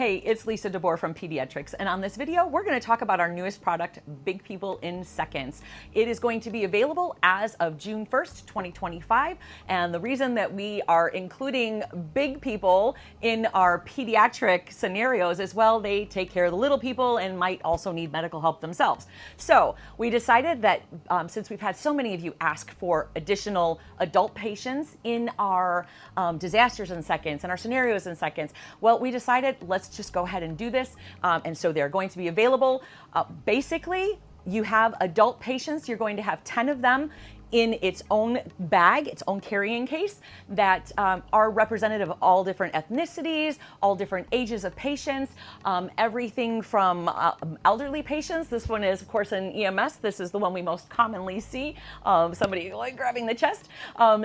Hey, it's Lisa DeBoer from Pedi-Ed-Trics, and on this video, we're going to talk about our newest product, Big People in Seconds. It is going to be available as of June 1st, 2025, and the reason that we are including big people in our pediatric scenarios is, well, they take care of the little people and might also need medical help themselves. So we decided that since we've had so many of you ask for additional adult patients in our disasters in seconds and our scenarios in seconds, well, we decided let's just go ahead and do this. And so they're going to be available. Basically, you have adult patients, you're going to have 10 of them in its own bag, its own carrying case, that are representative of all different ethnicities, all different ages of patients, everything from elderly patients. This one is, of course, in EMS. This is the one we most commonly see, somebody like grabbing the chest.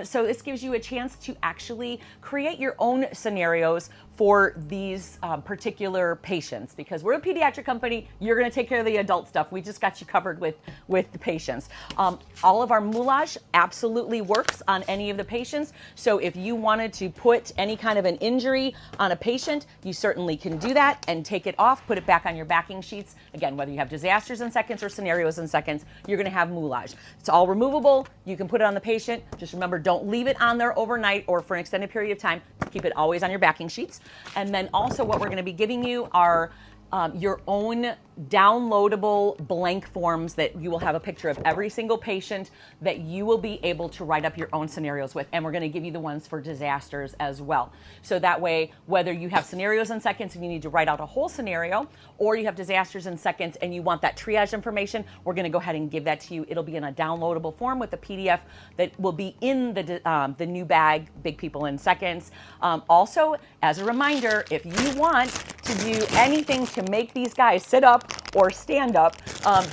So this gives you a chance to actually create your own scenarios for these particular patients, because we're a pediatric company. You're going to take care of the adult stuff. We just got you covered with the patients. All of our moulage absolutely works on any of the patients. So if you wanted to put any kind of an injury on a patient, you certainly can do that and take it off, put it back on your backing sheets. Again, whether you have disasters in seconds or scenarios in seconds, you're going to have moulage. It's all removable. You can put it on the patient. Just remember, don't leave it on there overnight or for an extended period of time. Keep it always on your backing sheets. And then also what we're going to be giving you are your own downloadable blank forms that you will have a picture of every single patient that you will be able to write up your own scenarios with. And we're going to give you the ones for disasters as well. So that way, whether you have scenarios in seconds and you need to write out a whole scenario, or you have disasters in seconds and you want that triage information, we're going to go ahead and give that to you. It'll be in a downloadable form with a PDF that will be in the new bag, Big People in Seconds. Also, as a reminder, if you want to do anything to make these guys sit up or stand up,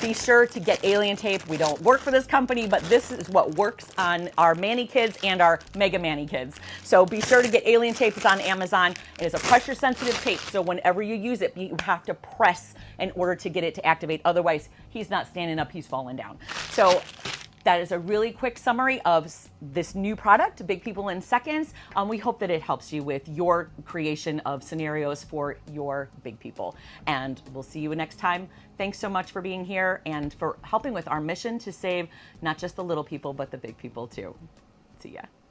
be sure to get alien tape. We don't work for this company, but this is what works on our Manny Kids and our Mega Manny Kids. So be sure to get alien tape. It's on Amazon. It is a pressure sensitive tape, so whenever you use it, you have to press in order to get it to activate. Otherwise, he's not standing up, he's falling down. So that is a really quick summary of this new product, Big People in Seconds. We hope that it helps you with your creation of scenarios for your big people. And we'll see you next time. Thanks so much for being here and for helping with our mission to save not just the little people, but the big people too. See ya.